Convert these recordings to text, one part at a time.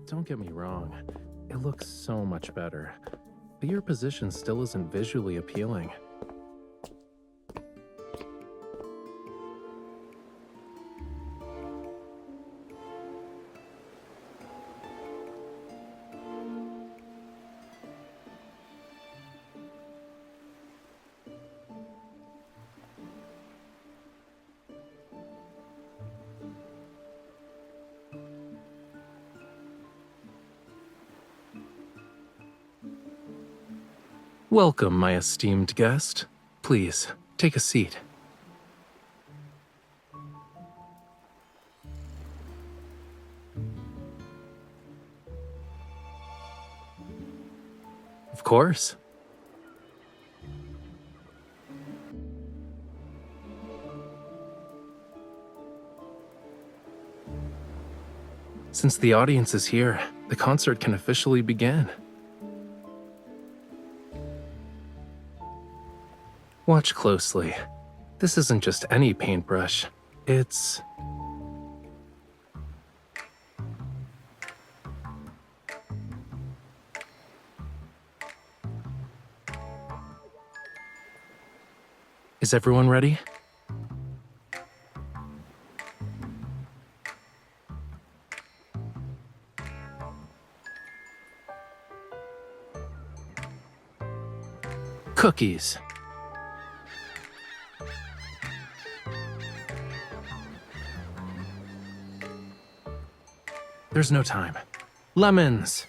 Don't get me wrong, it looks so much better, but your position still isn't visually appealing. Welcome, my esteemed guest. Please, take a seat. Of course. Since the audience is here, the concert can officially begin. Watch closely. This isn't just any paintbrush. It's... Is everyone ready? Cookies. There's no time. Lemons.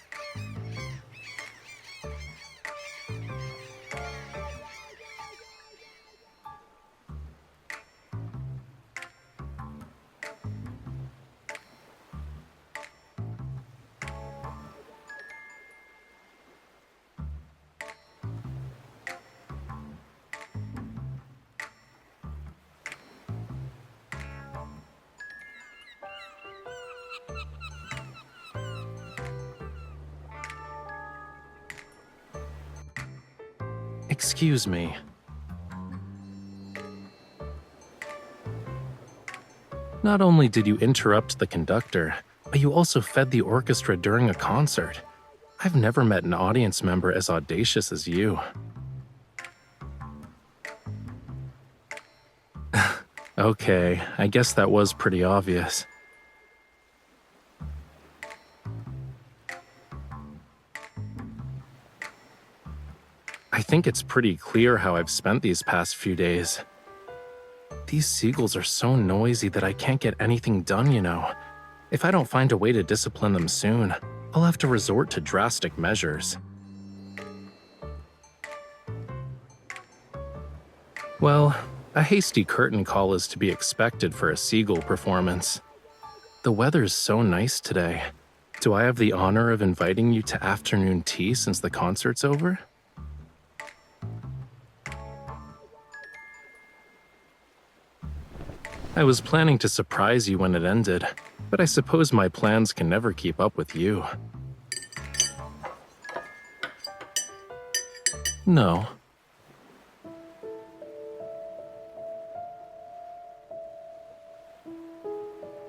Excuse me. Not only did you interrupt the conductor, but you also fed the orchestra during a concert. I've never met an audience member as audacious as you. Okay, I guess that was pretty obvious. I think it's pretty clear how I've spent these past few days. These seagulls are so noisy that I can't get anything done, you know. If I don't find a way to discipline them soon, I'll have to resort to drastic measures. Well, a hasty curtain call is to be expected for a seagull performance. The weather's so nice today. Do I have the honor of inviting you to afternoon tea since the concert's over? I was planning to surprise you when it ended, but I suppose my plans can never keep up with you. No.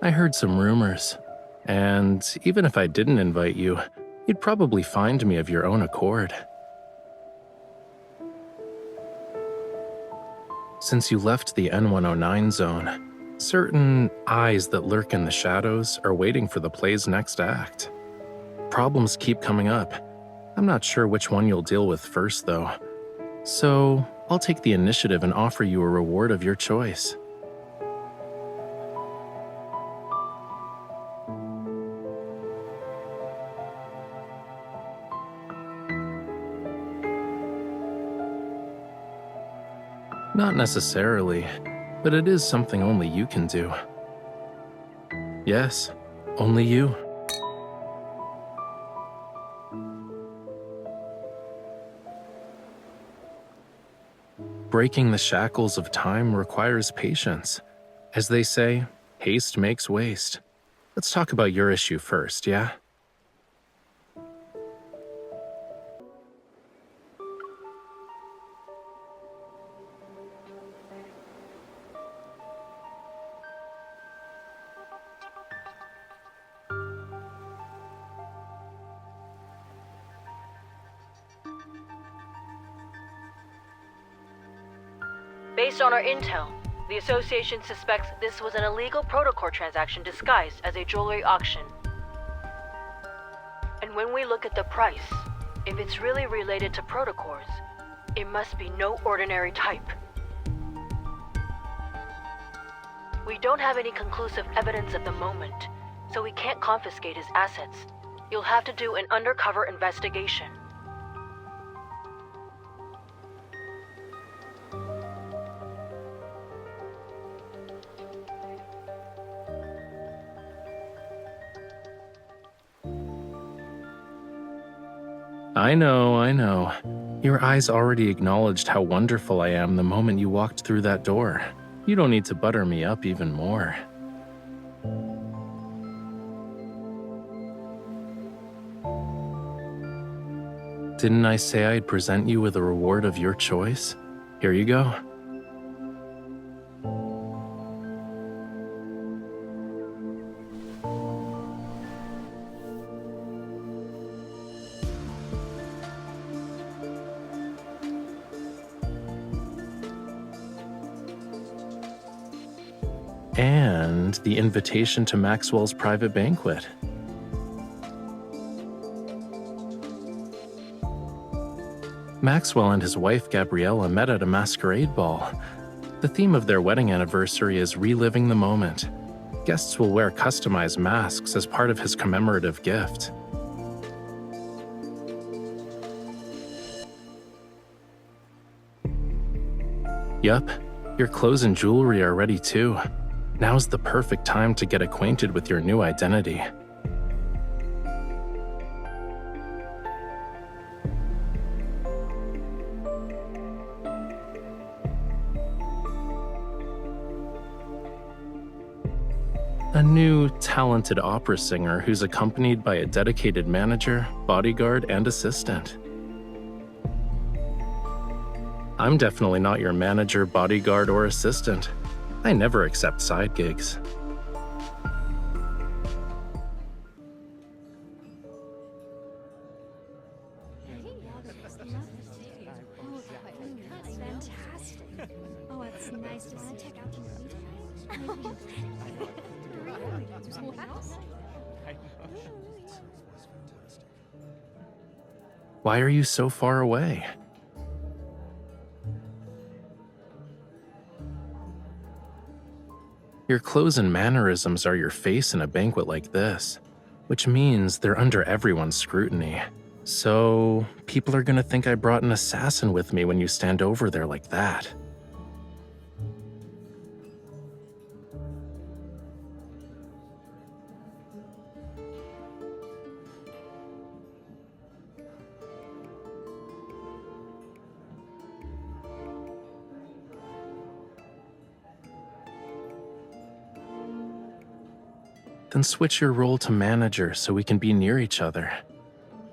I heard some rumors, and even if I didn't invite you, you'd probably find me of your own accord. Since you left the N109 zone, certain eyes that lurk in the shadows are waiting for the play's next act. Problems keep coming up. I'm not sure which one you'll deal with first, though. So, I'll take the initiative and offer you a reward of your choice. Not necessarily, but it is something only you can do. Yes, only you. Breaking the shackles of time requires patience. As they say, haste makes waste. Let's talk about your issue first, yeah? Based on our intel, the Association suspects this was an illegal protocol transaction disguised as a jewelry auction. And when we look at the price, if it's really related to protocols, it must be no ordinary type. We don't have any conclusive evidence at the moment, so we can't confiscate his assets. You'll have to do an undercover investigation. I know. Your eyes already acknowledged how wonderful I am the moment you walked through that door. You don't need to butter me up even more. Didn't I say I'd present you with a reward of your choice? Here you go. And the invitation to Maxwell's private banquet. Maxwell and his wife Gabriella met at a masquerade ball. The theme of their wedding anniversary is reliving the moment. Guests will wear customized masks as part of his commemorative gift. Yup, your clothes and jewelry are ready too. Now's the perfect time to get acquainted with your new identity. A new, talented opera singer who's accompanied by a dedicated manager, bodyguard, and assistant. I'm definitely not your manager, bodyguard, or assistant. I never accept side gigs. Oh, it's nice to see. Check out Why are you so far away? Your clothes and mannerisms are your face in a banquet like this, which means they're under everyone's scrutiny. So, people are gonna think I brought an assassin with me when you stand over there like that. Then switch your role to manager so we can be near each other.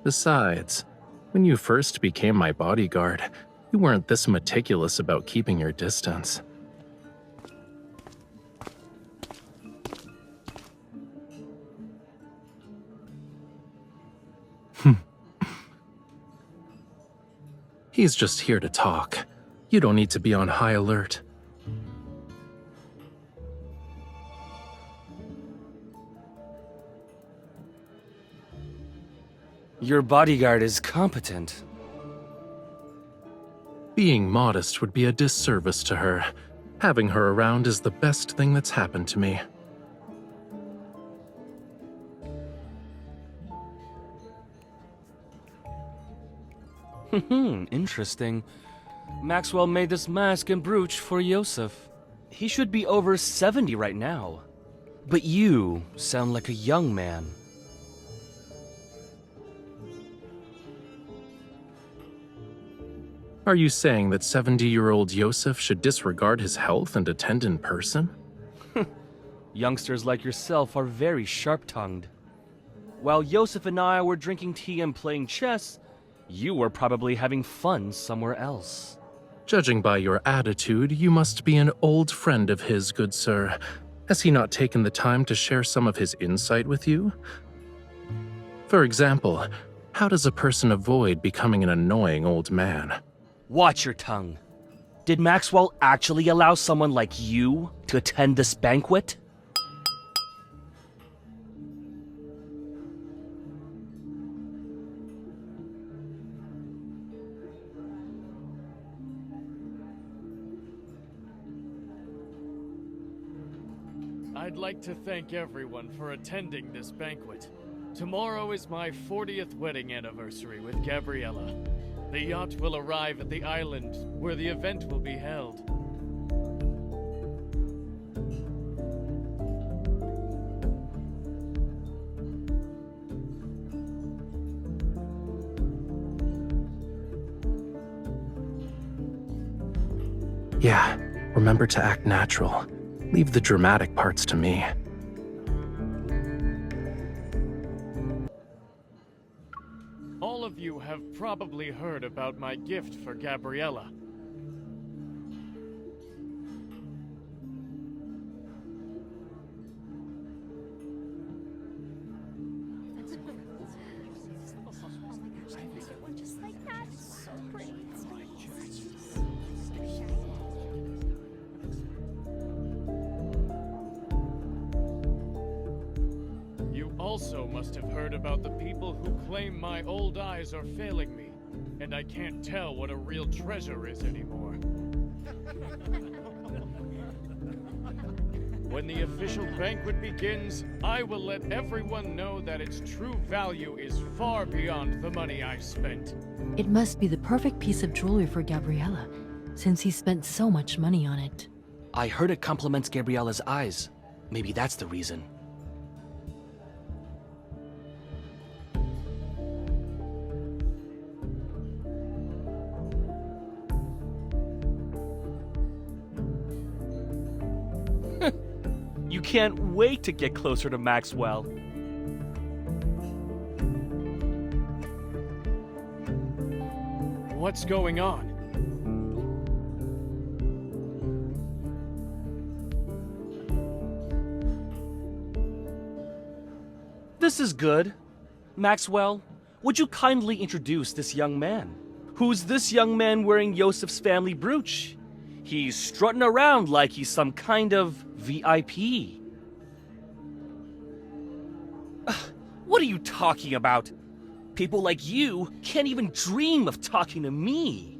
Besides, when you first became my bodyguard, you weren't this meticulous about keeping your distance. He's just here to talk. You don't need to be on high alert. Your bodyguard is competent. Being modest would be a disservice to her. Having her around is the best thing that's happened to me. Interesting. Maxwell made this mask and brooch for Yosef. He should be over 70 right now. But you sound like a young man. Are you saying that 70-year-old Yosef should disregard his health and attend in person? Youngsters like yourself are very sharp-tongued. While Yosef and I were drinking tea and playing chess, you were probably having fun somewhere else. Judging by your attitude, you must be an old friend of his, good sir. Has he not taken the time to share some of his insight with you? For example, how does a person avoid becoming an annoying old man? Watch your tongue. Did Maxwell actually allow someone like you to attend this banquet? I'd like to thank everyone for attending this banquet. Tomorrow is my 40th wedding anniversary with Gabriella. The yacht will arrive at the island where the event will be held. Yeah, remember to act natural. Leave the dramatic parts to me. All of you have probably heard about my gift for Gabriella. Just like that. It's so pretty. You also must have heard about the people who claim my old eyes are failing me, and I can't tell what a real treasure is anymore. When the official banquet begins, I will let everyone know that its true value is far beyond the money I've spent. It must be the perfect piece of jewelry for Gabriella, since he spent so much money on it. I heard it compliments Gabriella's eyes. Maybe that's the reason. You can't wait to get closer to Maxwell. What's going on? This is good. Maxwell, would you kindly introduce this young man? Who's this young man wearing Yosef's family brooch? He's strutting around like he's some kind of VIP. What are you talking about? People like you can't even dream of talking to me.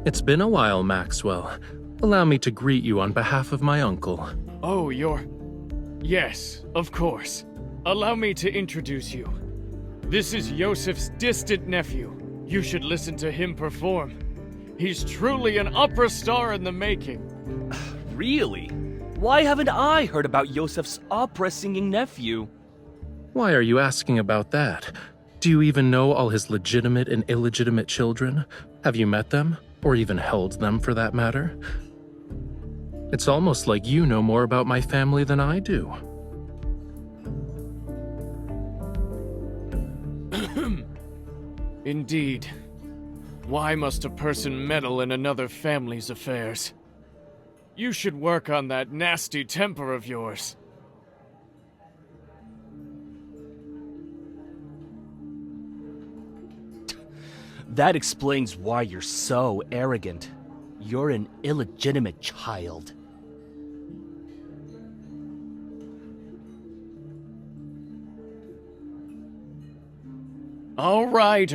It's been a while, Maxwell. Allow me to greet you on behalf of my uncle. Oh, you're... Yes, of course. Allow me to introduce you. This is Yosef's distant nephew. You should listen to him perform. He's truly an opera star in the making. Really? Why haven't I heard about Yosef's opera-singing nephew? Why are you asking about that? Do you even know all his legitimate and illegitimate children? Have you met them? Or even held them, for that matter? It's almost like you know more about my family than I do. Indeed. Why must a person meddle in another family's affairs? You should work on that nasty temper of yours. That explains why you're so arrogant. You're an illegitimate child. All right,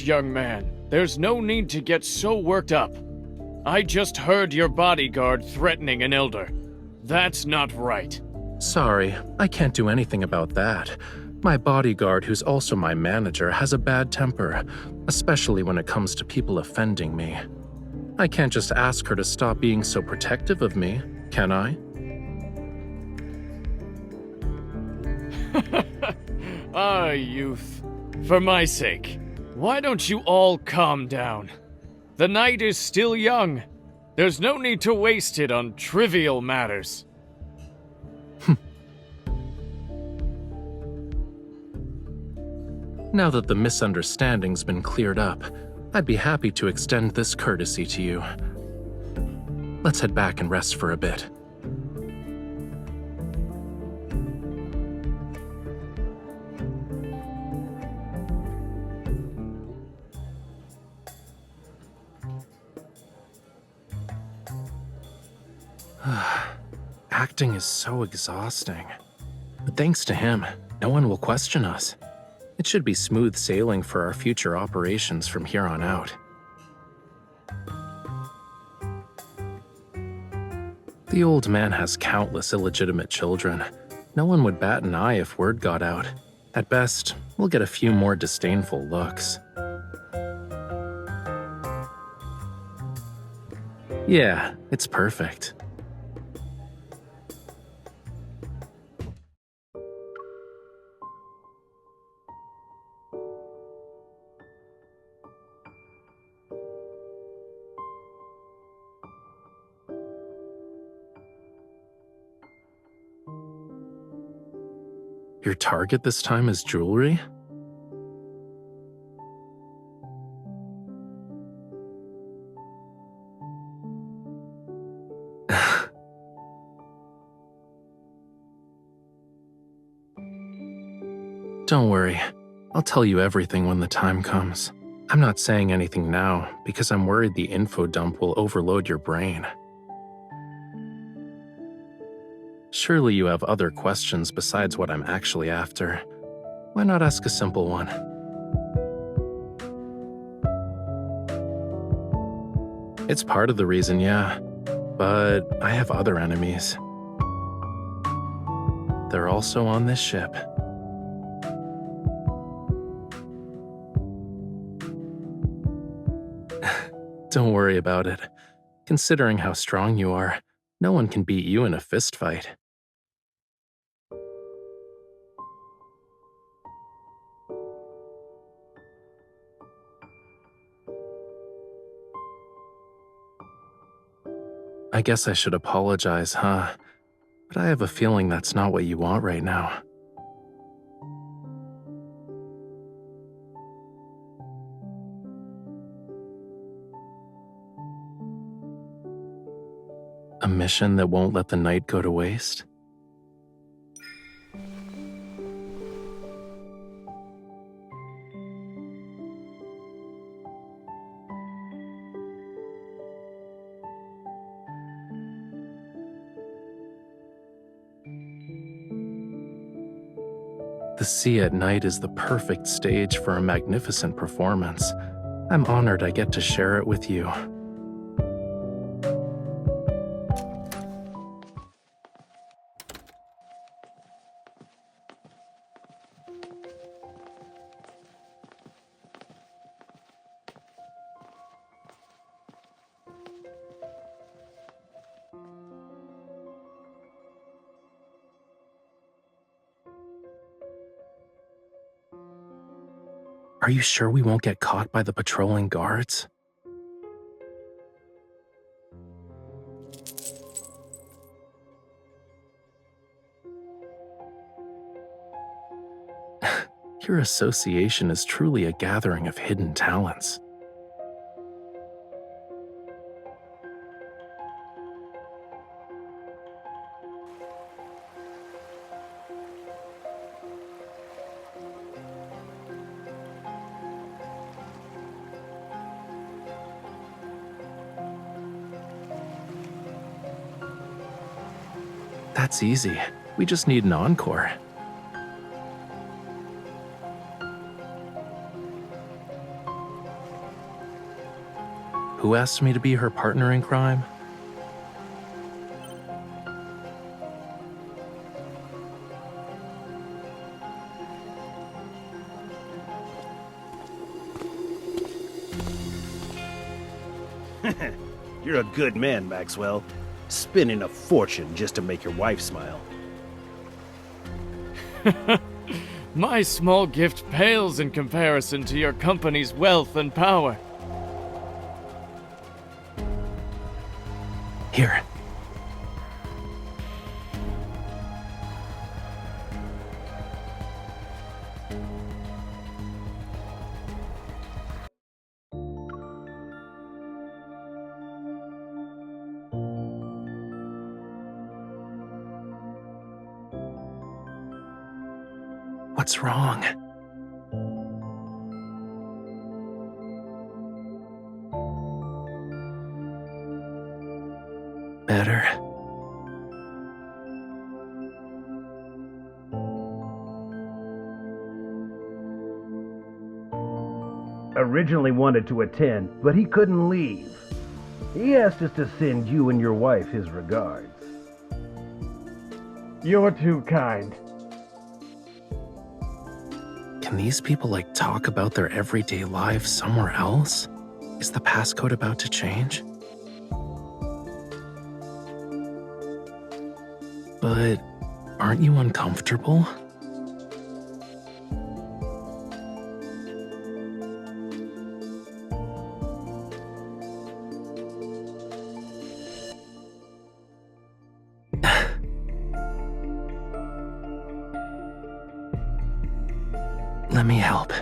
young man. There's no need to get so worked up. I just heard your bodyguard threatening an elder. That's not right. Sorry, I can't do anything about that. My bodyguard, who's also my manager, has a bad temper, especially when it comes to people offending me. I can't just ask her to stop being so protective of me, can I? Ah, youth. For my sake, why don't you all calm down? The night is still young. There's no need to waste it on trivial matters. Now that the misunderstanding's been cleared up, I'd be happy to extend this courtesy to you. Let's head back and rest for a bit. Acting is so exhausting. But thanks to him, no one will question us. It should be smooth sailing for our future operations from here on out. The old man has countless illegitimate children. No one would bat an eye if word got out. At best, we'll get a few more disdainful looks. Yeah, it's perfect. Your target this time is jewelry? Don't worry, I'll tell you everything when the time comes. I'm not saying anything now because I'm worried the info dump will overload your brain. Surely you have other questions besides what I'm actually after. Why not ask a simple one? It's part of the reason, yeah, but I have other enemies. They're also on this ship. Don't worry about it. Considering how strong you are, no one can beat you in a fist fight. I guess I should apologize, huh? But I have a feeling that's not what you want right now. A mission that won't let the night go to waste? The sea at night is the perfect stage for a magnificent performance. I'm honored I get to share it with you. Are you sure we won't get caught by the patrolling guards? Your association is truly a gathering of hidden talents. That's easy. We just need an encore. Who asked me to be her partner in crime? You're a good man, Maxwell. Spending a fortune just to make your wife smile. My small gift pales in comparison to your company's wealth and power. Here. What's wrong? Better. originally wanted to attend, but he couldn't leave. He asked us to send you and your wife his regards. You're too kind. Can these people talk about their everyday lives somewhere else? Is the passcode about to change? But aren't you uncomfortable? Let me help.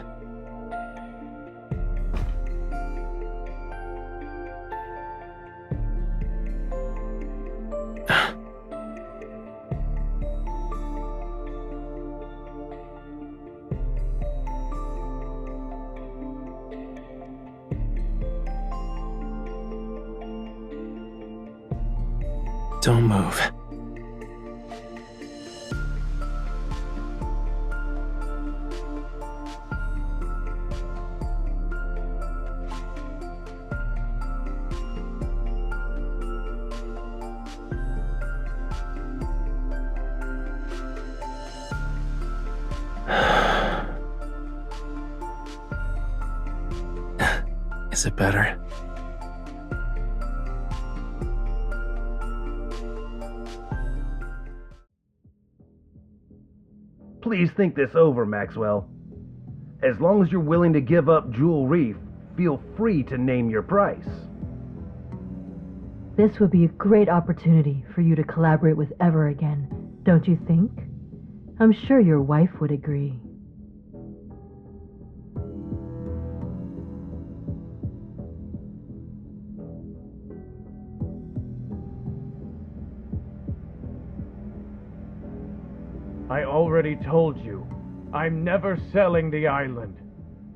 Don't move. Is it better? Please think this over, Maxwell. As long as you're willing to give up Jewel Reef, feel free to name your price. This would be a great opportunity for you to collaborate with Ever again, don't you think? I'm sure your wife would agree. I already told you. I'm never selling the island.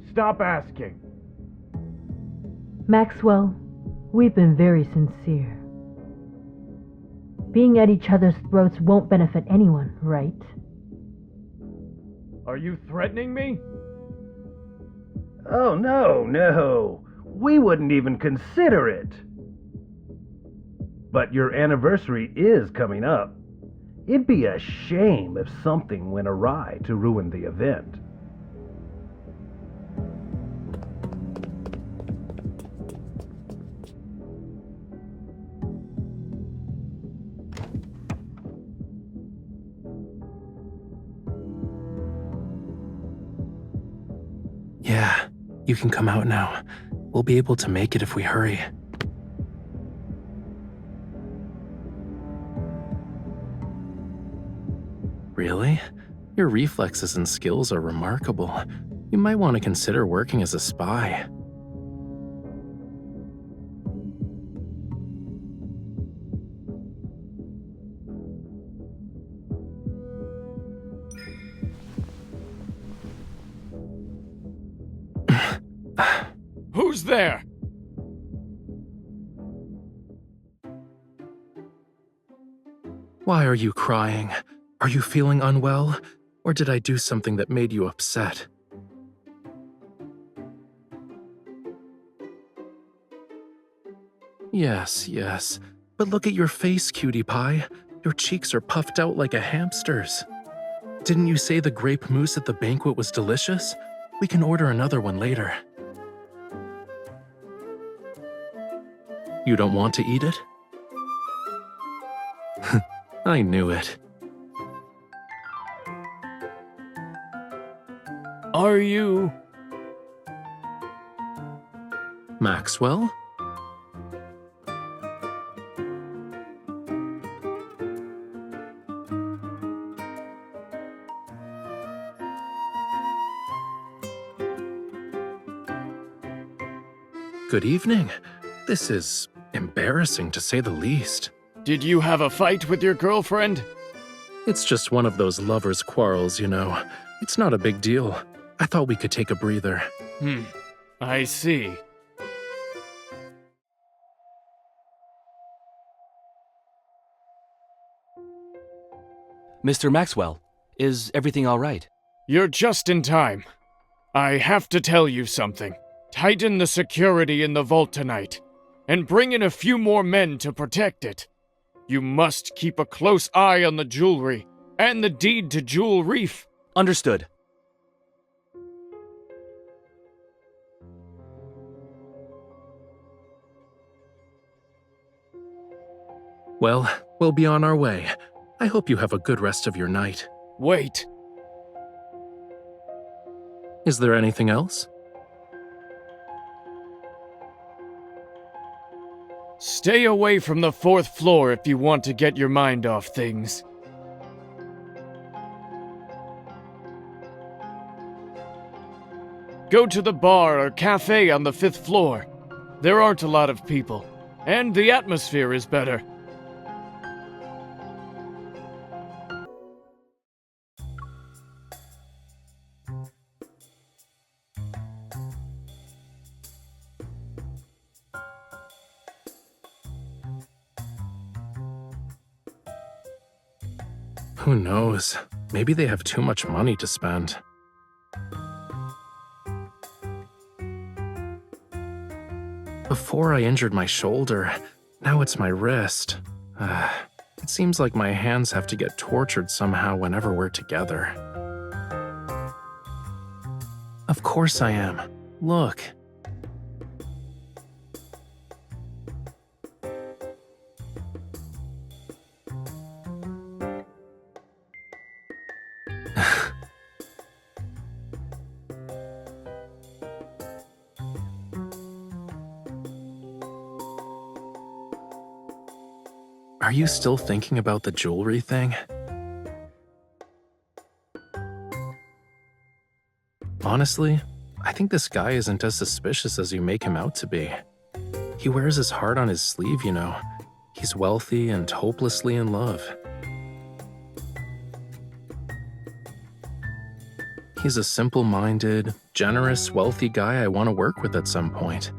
Stop asking. Maxwell, we've been very sincere. Being at each other's throats won't benefit anyone, right? Are you threatening me? Oh, no. We wouldn't even consider it. But your anniversary is coming up. It'd be a shame if something went awry to ruin the event. Yeah, you can come out now. We'll be able to make it if we hurry. Really? Your reflexes and skills are remarkable. You might want to consider working as a spy. Who's there? Why are you crying? Are you feeling unwell? Or did I do something that made you upset? Yes. But look at your face, cutie pie. Your cheeks are puffed out like a hamster's. Didn't you say the grape mousse at the banquet was delicious? We can order another one later. You don't want to eat it? I knew it. Are you... Maxwell? Good evening. This is embarrassing to say the least. Did you have a fight with your girlfriend? It's just one of those lovers' quarrels, you know. It's not a big deal. I thought we could take a breather. I see. Mr. Maxwell, is everything all right? You're just in time. I have to tell you something. Tighten the security in the vault tonight, and bring in a few more men to protect it. You must keep a close eye on the jewelry and the deed to Jewel Reef. Understood. Well, we'll be on our way. I hope you have a good rest of your night. Wait, Is there anything else? stay away from the 4th floor if you want to get your mind off things. Go to the bar or cafe on the 5th floor. There aren't a lot of people, and the atmosphere is better. Who knows? Maybe they have too much money to spend. Before I injured my shoulder, now it's my wrist. It seems like my hands have to get tortured somehow whenever we're together. Of course I am. Look. Are you still thinking about the jewelry thing? Honestly, I think this guy isn't as suspicious as you make him out to be. He wears his heart on his sleeve, you know. He's wealthy and hopelessly in love. He's a simple-minded, generous, wealthy guy I want to work with at some point.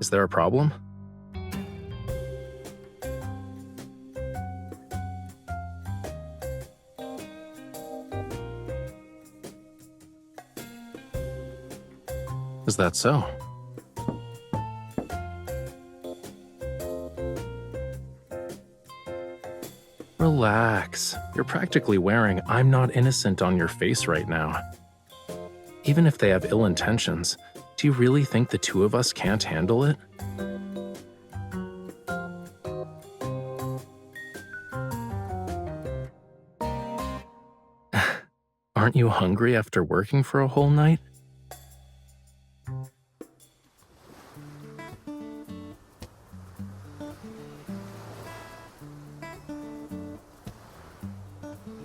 Is there a problem? Is that so? Relax. You're practically wearing "I'm not innocent" on your face right now. Even if they have ill intentions, do you really think the two of us can't handle it? Aren't you hungry after working for a whole night?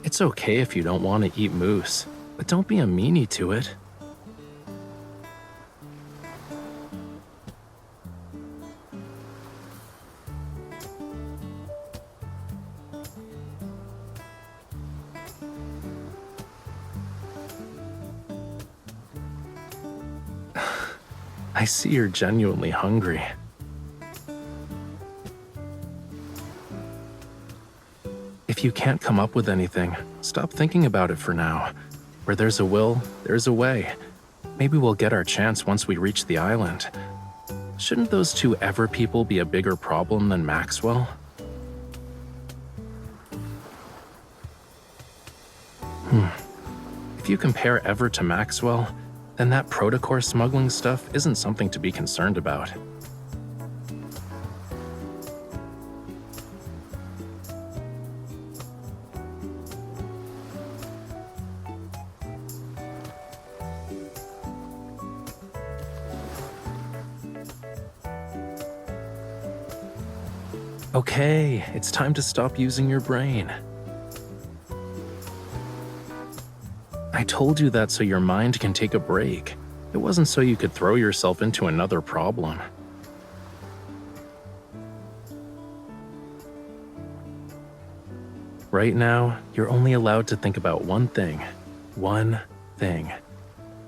It's okay if you don't want to eat moose, but don't be a meanie to it. I see you're genuinely hungry. If you can't come up with anything, stop thinking about it for now. Where there's a will, there's a way. Maybe we'll get our chance once we reach the island. Shouldn't those two Ever people be a bigger problem than Maxwell? If you compare Ever to Maxwell, then that protocore smuggling stuff isn't something to be concerned about. Okay, it's time to stop using your brain. I told you that so your mind can take a break. It wasn't so you could throw yourself into another problem. Right now, you're only allowed to think about one thing,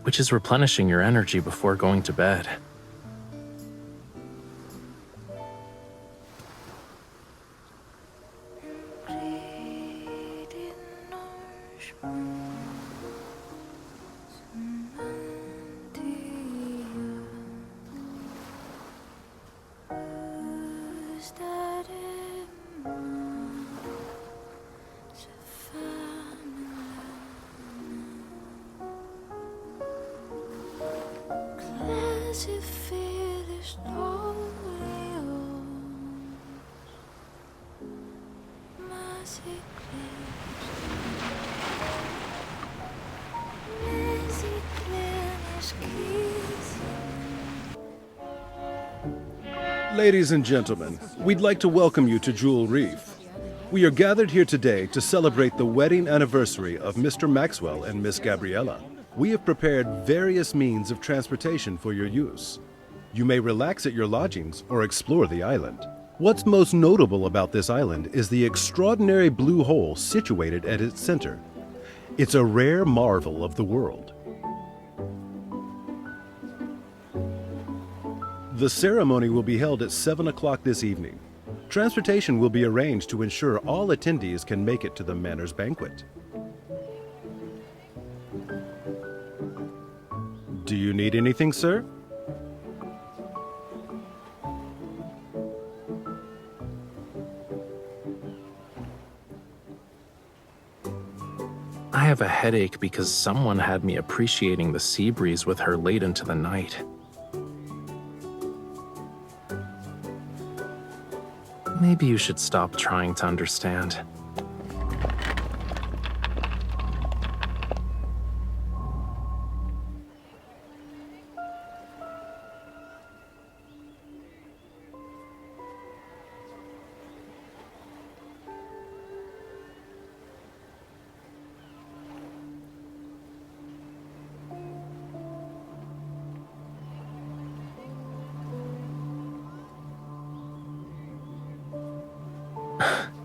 which is replenishing your energy before going to bed. Ladies and gentlemen, we'd like to welcome you to Jewel Reef. We are gathered here today to celebrate the wedding anniversary of Mr. Maxwell and Miss Gabriella. We have prepared various means of transportation for your use. You may relax at your lodgings or explore the island. What's most notable about this island is the extraordinary blue hole situated at its center. It's a rare marvel of the world. The ceremony will be held at 7 o'clock this evening. Transportation will be arranged to ensure all attendees can make it to the Manor's banquet. Do you need anything, sir? I have a headache because someone had me appreciating the sea breeze with her late into the night. Maybe you should stop trying to understand.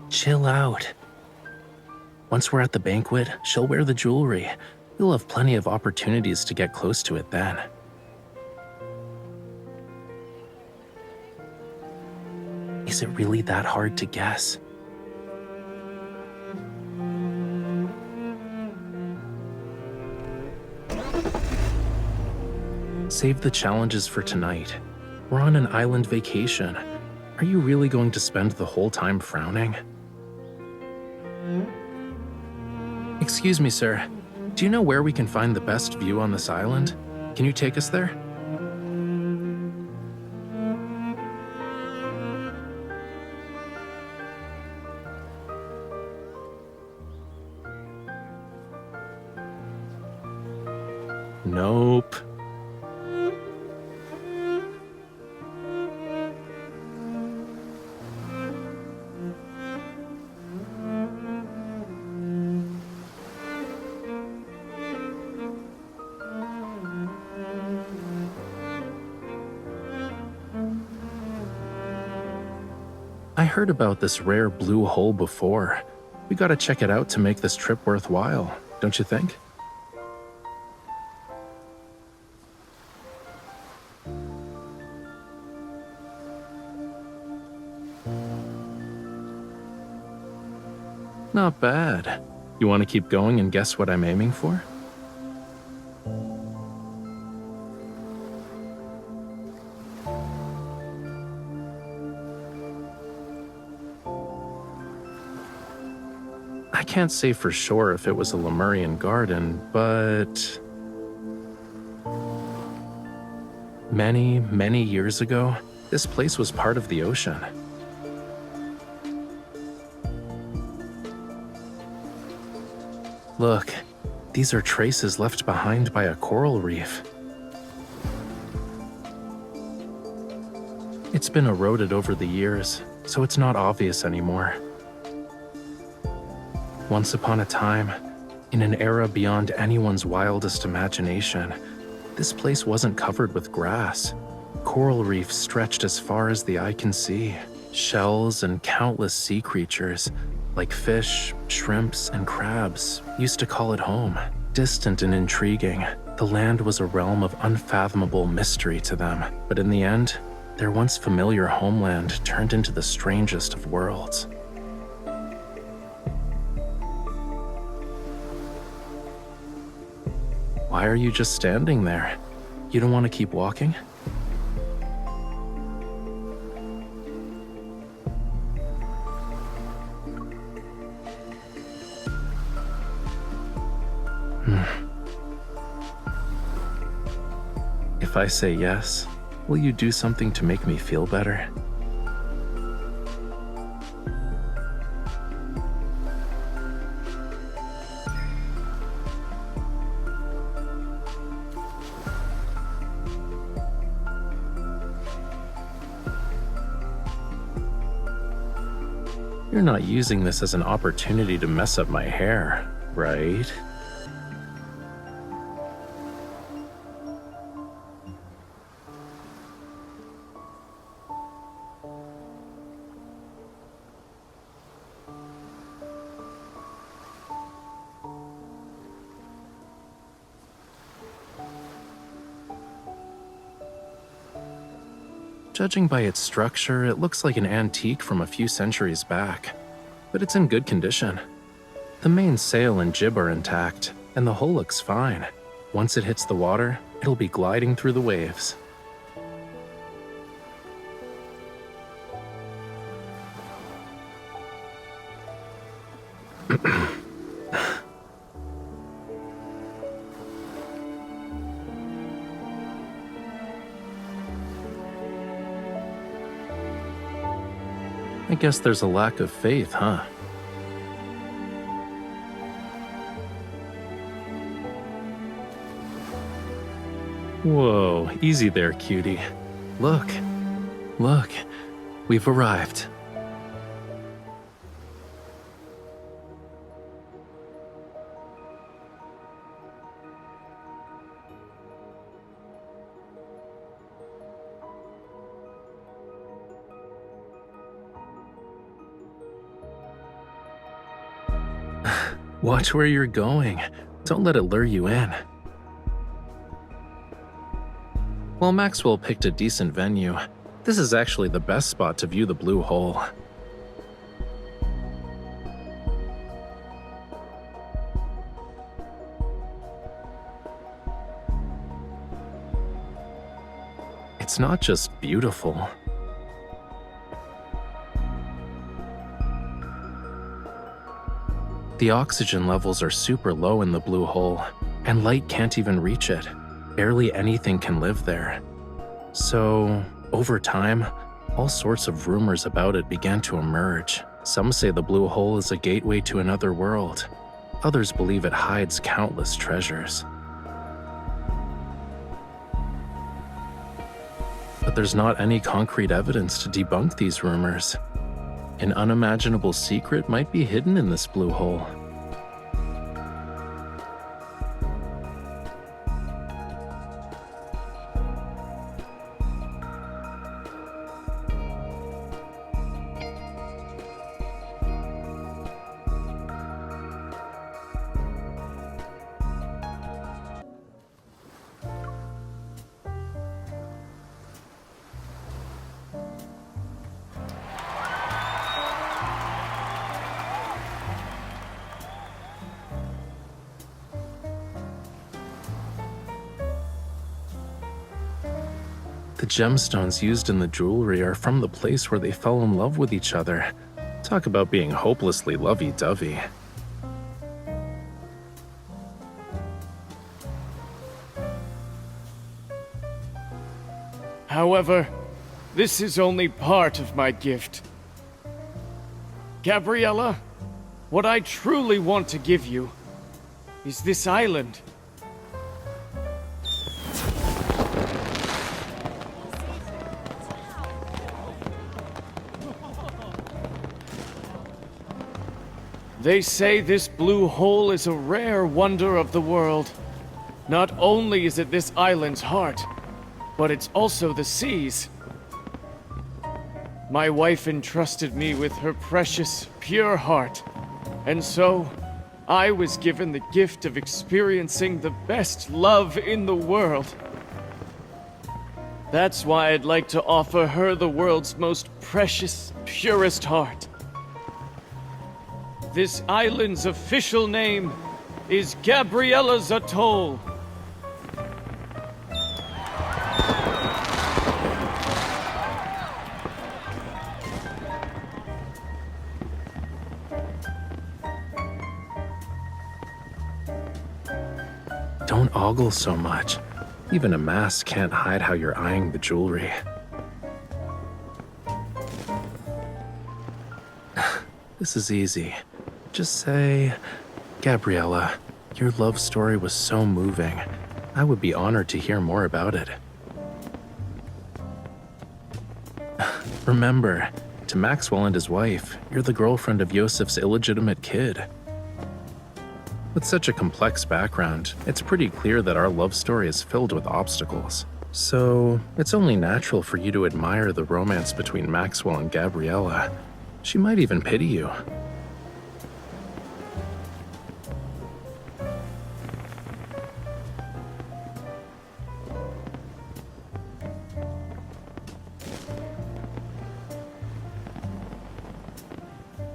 Chill out. Once we're at the banquet, she'll wear the jewelry. You'll have plenty of opportunities to get close to it then. Is it really that hard to guess? Save the challenges for tonight. We're on an island vacation. Are you really going to spend the whole time frowning? Excuse me, sir. Do you know where we can find the best view on this island? Can you take us there? Nope. I heard about this rare blue hole before. We gotta check it out to make this trip worthwhile, don't you think? Not bad. You want to keep going and guess what I'm aiming for? I can't say for sure if it was a Lemurian garden, but many, many years ago, this place was part of the ocean. Look, these are traces left behind by a coral reef. It's been eroded over the years, so it's not obvious anymore. Once upon a time, in an era beyond anyone's wildest imagination, this place wasn't covered with grass. Coral reefs stretched as far as the eye can see. Shells and countless sea creatures, like fish, shrimps, and crabs, used to call it home. Distant and intriguing, the land was a realm of unfathomable mystery to them. But in the end, their once familiar homeland turned into the strangest of worlds. Why are you just standing there? You don't want to keep walking? If I say yes, will you do something to make me feel better? You're not using this as an opportunity to mess up my hair, right? Judging by its structure, it looks like an antique from a few centuries back, but it's in good condition. The main sail and jib are intact, and the hull looks fine. Once it hits the water, it'll be gliding through the waves. I guess there's a lack of faith, huh? Whoa, easy there, cutie. Look, we've arrived. Watch where you're going. Don't let it lure you in. While Maxwell picked a decent venue, this is actually the best spot to view the blue hole. It's not just beautiful. The oxygen levels are super low in the blue hole, and light can't even reach it. Barely anything can live there. So, over time, all sorts of rumors about it began to emerge. Some say the blue hole is a gateway to another world. Others believe it hides countless treasures. But there's not any concrete evidence to debunk these rumors. An unimaginable secret might be hidden in this blue hole. The gemstones used in the jewelry are from the place where they fell in love with each other. Talk about being hopelessly lovey-dovey. However, this is only part of my gift. Gabriella, what I truly want to give you is this island. They say this blue hole is a rare wonder of the world. Not only is it this island's heart, but it's also the sea's. My wife entrusted me with her precious, pure heart, and so I was given the gift of experiencing the best love in the world. That's why I'd like to offer her the world's most precious, purest heart. This island's official name is Gabriella's Atoll. Don't ogle so much. Even a mask can't hide how you're eyeing the jewelry. This is easy. Just say, Gabriella, your love story was so moving. I would be honored to hear more about it. Remember, To Maxwell and his wife, you're the girlfriend of Yosef's illegitimate kid. With such a complex background, it's pretty clear that our love story is filled with obstacles. So, it's only natural for you to admire the romance between Maxwell and Gabriella. She might even pity you.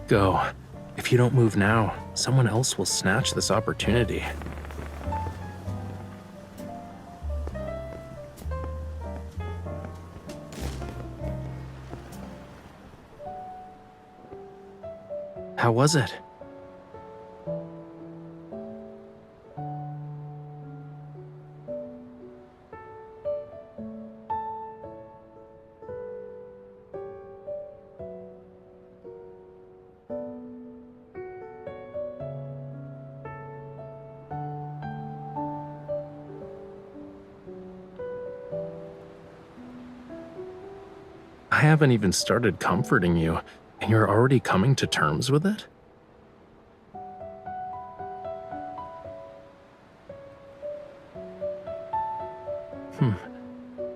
Go. If you don't move now, someone else will snatch this opportunity. How was it? I haven't even started comforting you, and you're already coming to terms with it?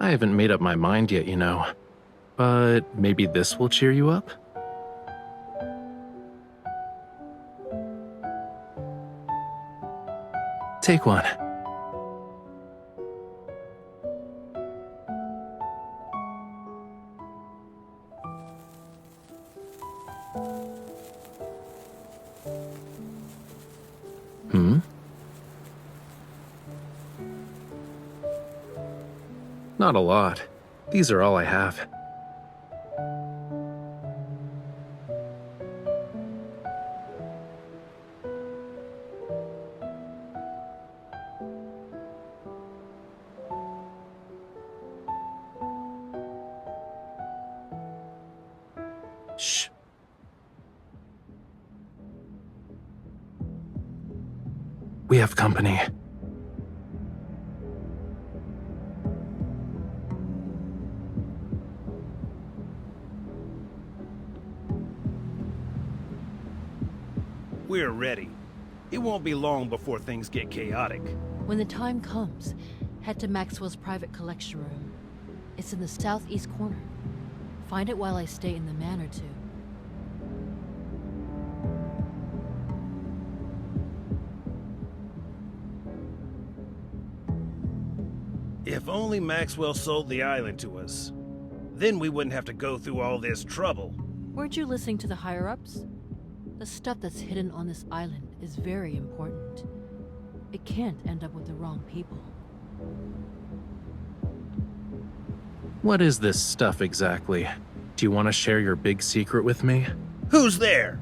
I haven't made up my mind yet, you know. But maybe this will cheer you up? Take one. Not a lot. These are all I have. Shh. We have company. We're ready. It won't be long before things get chaotic. When the time comes, head to Maxwell's private collection room. It's in the southeast corner. Find it while I stay in the manor too. If only Maxwell sold the island to us. Then we wouldn't have to go through all this trouble. Weren't you listening to the higher-ups? The stuff that's hidden on this island is very important. It can't end up with the wrong people. What is this stuff exactly? Do you want to share your big secret with me? Who's there?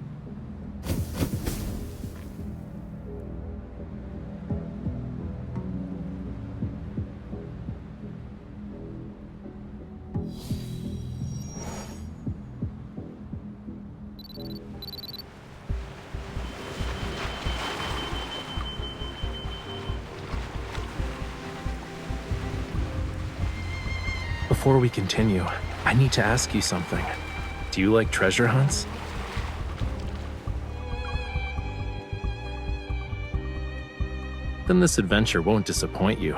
Before we continue, I need to ask you something. Do you like treasure hunts? Then this adventure won't disappoint you.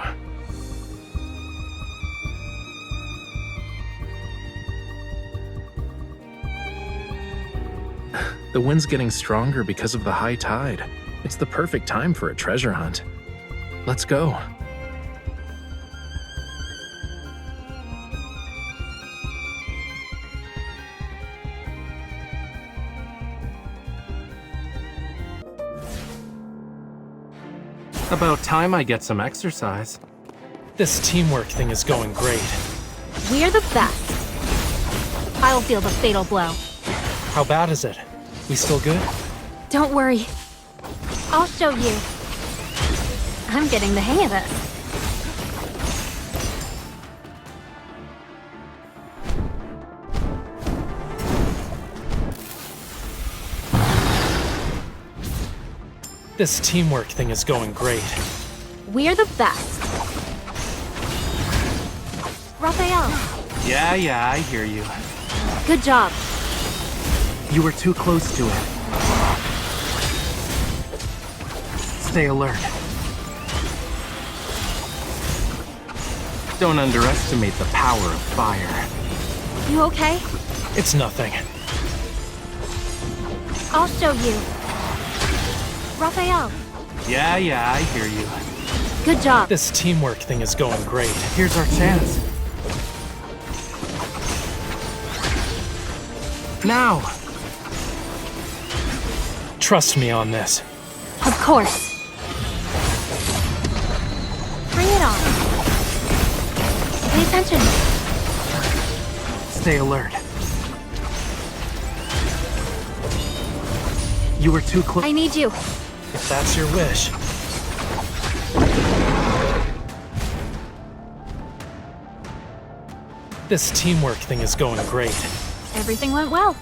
The wind's getting stronger because of the high tide. It's the perfect time for a treasure hunt. Let's go. About time I get some exercise. This teamwork thing is going great. We're the best. I'll deal the fatal blow. How bad is it? We still good? Don't worry. I'll show you. I'm getting the hang of this. This teamwork thing is going great. We're the best. Raphael, Yeah, I hear you. good job. You were too close to it. Stay alert. Don't underestimate the power of fire. You okay? It's nothing. I'll show you. Raphael, Yeah, I hear you. good job. This teamwork thing is going great. Here's our chance. Now! Trust me on this. Of course. Bring it on. Pay attention. Stay alert. You were too close. I need you. If that's your wish. This teamwork thing is going great. Everything went well.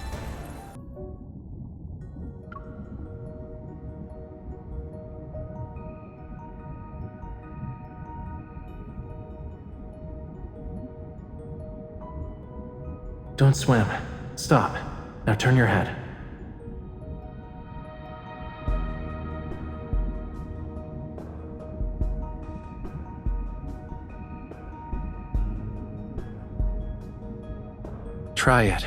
Don't swim. Stop. Now turn your head. Try it.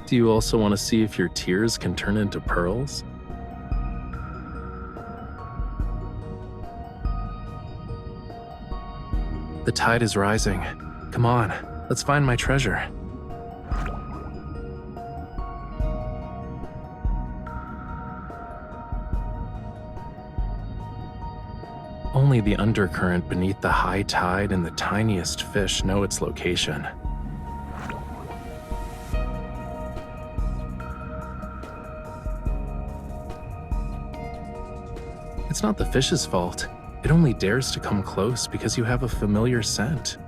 Do you also want to see if your tears can turn into pearls? The tide is rising. Come on, let's find my treasure. Only the undercurrent beneath the high tide and the tiniest fish know its location. It's not the fish's fault. It only dares to come close because you have a familiar scent.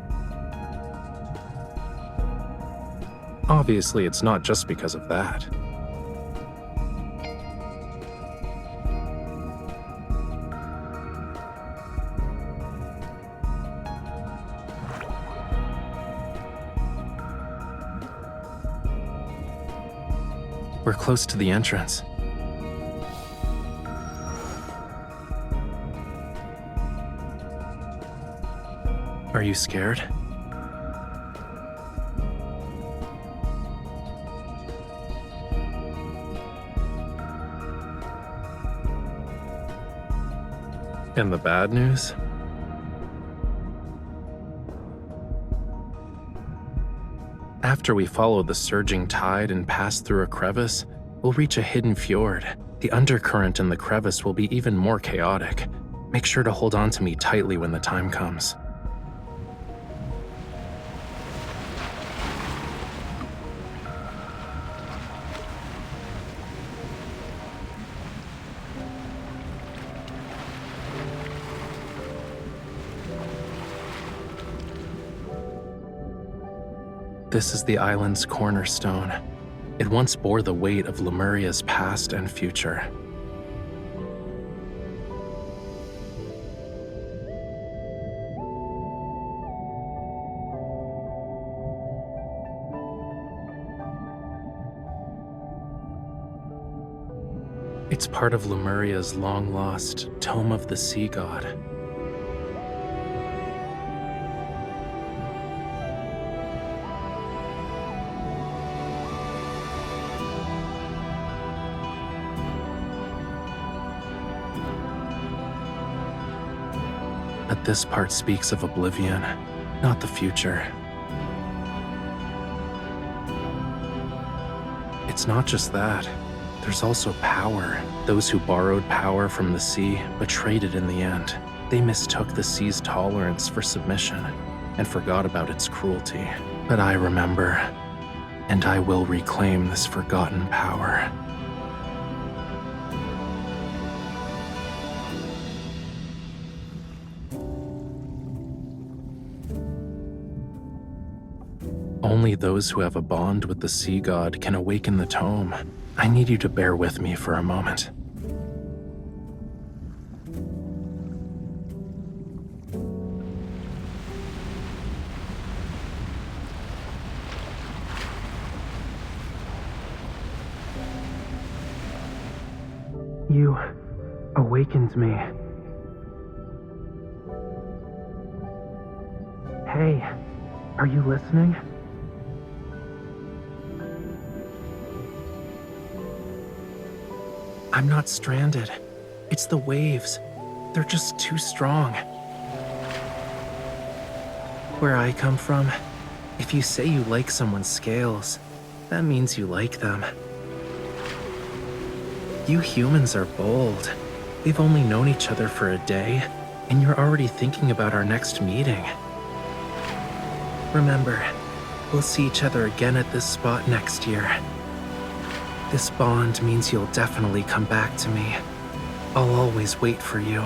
Obviously, it's not just because of that. We're close to the entrance. Are you scared? And the bad news? After we follow the surging tide and pass through a crevice, we'll reach a hidden fjord. The undercurrent in the crevice will be even more chaotic. Make sure to hold on to me tightly when the time comes. This is the island's cornerstone. It once bore the weight of Lemuria's past and future. It's part of Lemuria's long-lost Tome of the Sea God. But this part speaks of oblivion, not the future. It's not just that. There's also power. Those who borrowed power from the sea betrayed it in the end. They mistook the sea's tolerance for submission and forgot about its cruelty. But I remember, and I will reclaim this forgotten power. Only those who have a bond with the sea god can awaken the tome. I need you to bear with me for a moment. You awakened me. Hey, are you listening? I'm not stranded. It's the waves. They're just too strong. Where I come from, if you say you like someone's scales, that means you like them. You humans are bold. We've only known each other for a day, and you're already thinking about our next meeting. Remember, we'll see each other again at this spot next year. This bond means you'll definitely come back to me. I'll always wait for you.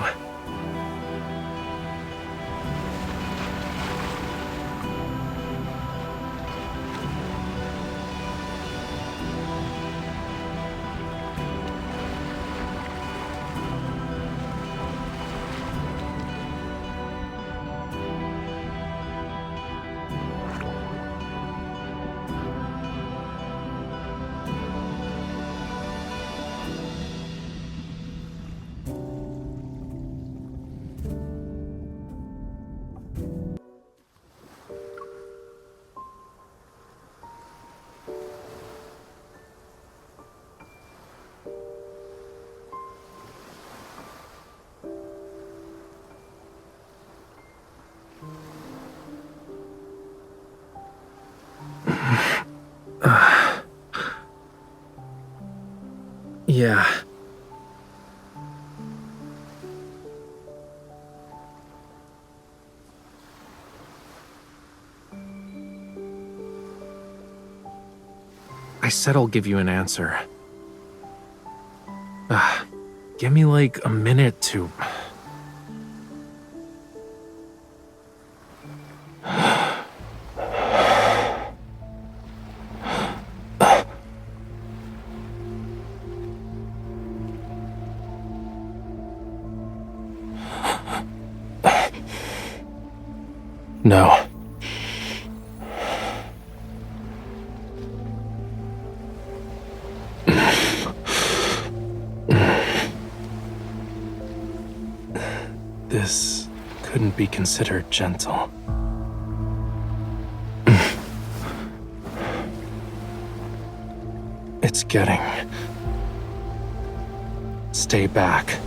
Yeah. I said I'll give you an answer. Give me like a minute to... No. This couldn't be considered gentle. It's getting... Stay back.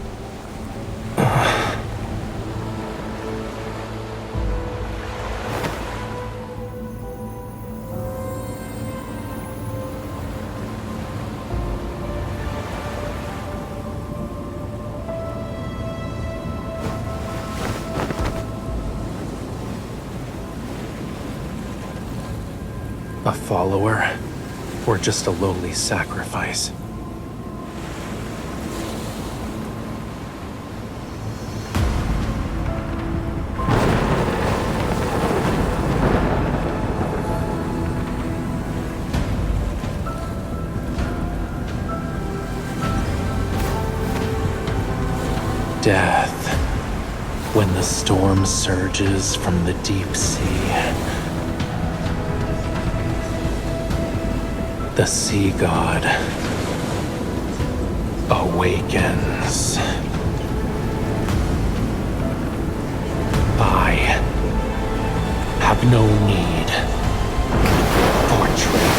A follower, or just a lowly sacrifice? Death, when the storm surges from the deep sea. The sea god awakens. I have no need for traitors.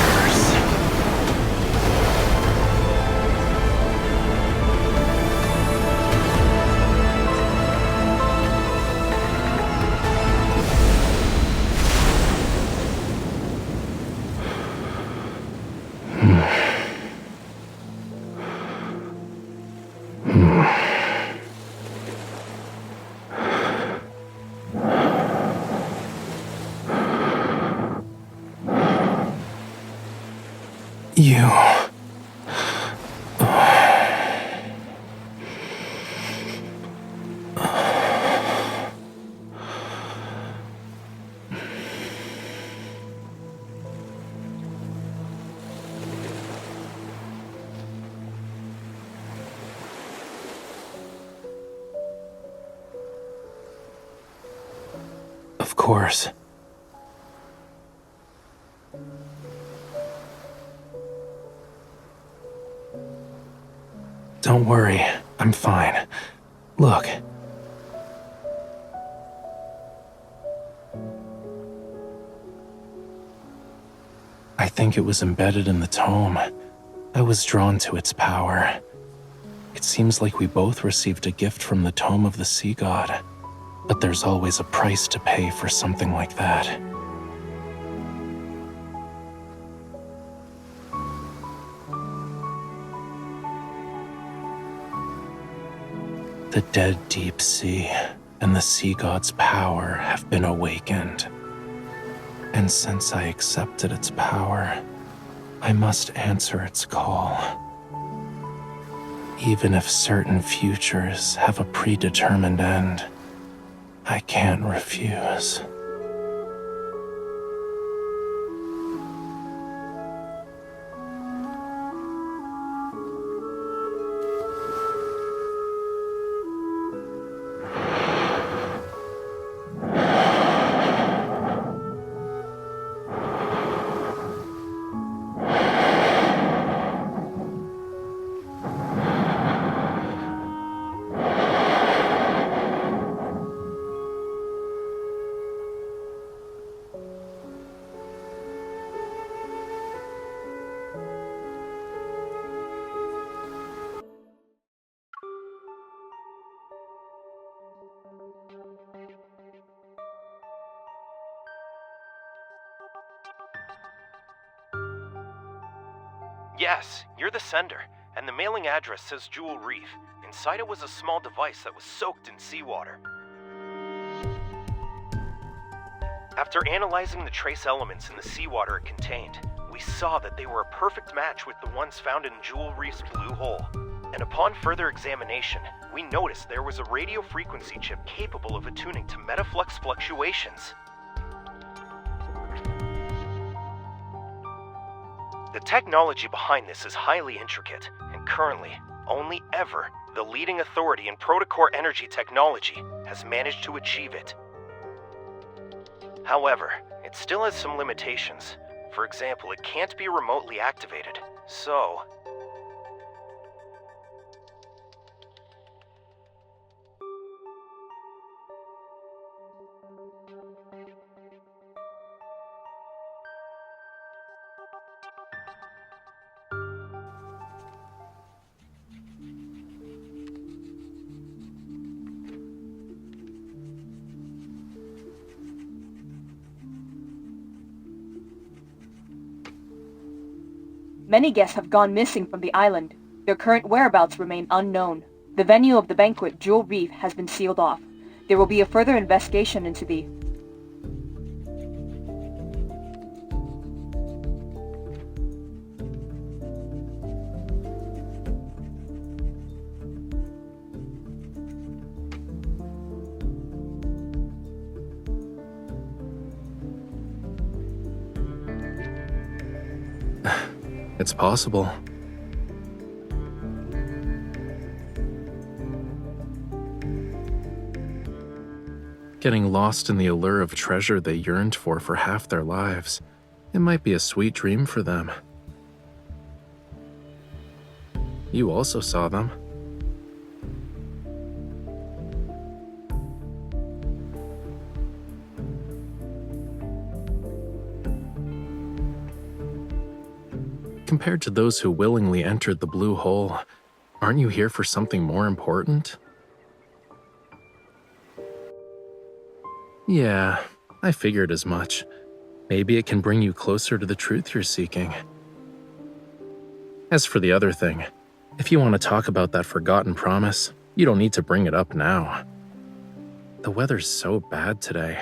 You... course. Don't worry, I'm fine. Look. I think it was embedded in the tome. I was drawn to its power. It seems like we both received a gift from the tome of the sea god. But there's always a price to pay for something like that. The dead deep sea and the sea god's power have been awakened. And since I accepted its power, I must answer its call. Even if certain futures have a predetermined end, I can't refuse. Yes, you're the sender, and the mailing address says Jewel Reef. Inside it was a small device that was soaked in seawater. After analyzing the trace elements in the seawater it contained, we saw that they were a perfect match with the ones found in Jewel Reef's blue hole. And upon further examination, we noticed there was a radio frequency chip capable of attuning to metaflux fluctuations. The technology behind this is highly intricate, and currently, only ever, the leading authority in protocore energy technology has managed to achieve it. However, it still has some limitations. For example, it can't be remotely activated, so... Many guests have gone missing from the island. Their current whereabouts remain unknown. The venue of the banquet, Jewel Reef, has been sealed off. There will be a further investigation into the... It's possible. Getting lost in the allure of treasure they yearned for half their lives. It might be a sweet dream for them. You also saw them. Compared to those who willingly entered the blue hole, aren't you here for something more important? Yeah, I figured as much. Maybe it can bring you closer to the truth you're seeking. As for the other thing, if you want to talk about that forgotten promise, you don't need to bring it up now. The weather's so bad today,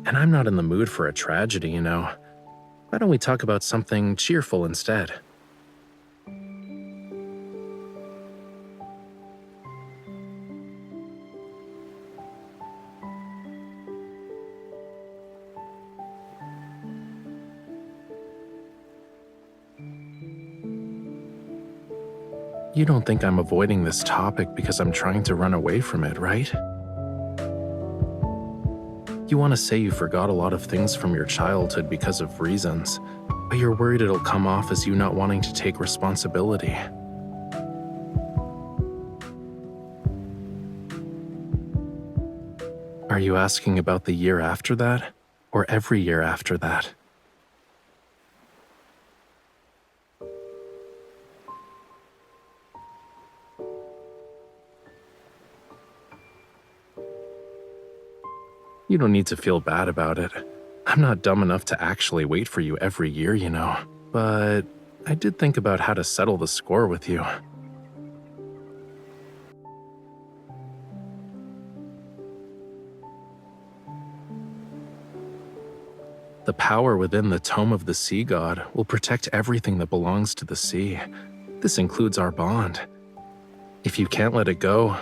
and I'm not in the mood for a tragedy, you know. Why don't we talk about something cheerful instead? You don't think I'm avoiding this topic because I'm trying to run away from it, right? You want to say you forgot a lot of things from your childhood because of reasons, but you're worried it'll come off as you not wanting to take responsibility. Are you asking about the year after that, or every year after that? You don't need to feel bad about it. I'm not dumb enough to actually wait for you every year, you know. But I did think about how to settle the score with you. The power within the Tome of the Sea God will protect everything that belongs to the sea. This includes our bond. If you can't let it go,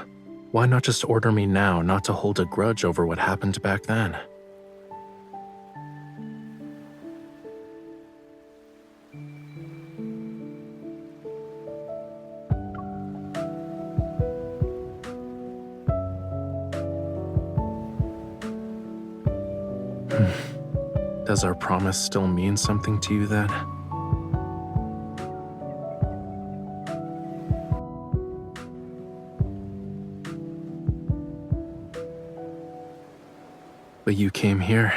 why not just order me now not to hold a grudge over what happened back then? Does our promise still mean something to you then? But you came here.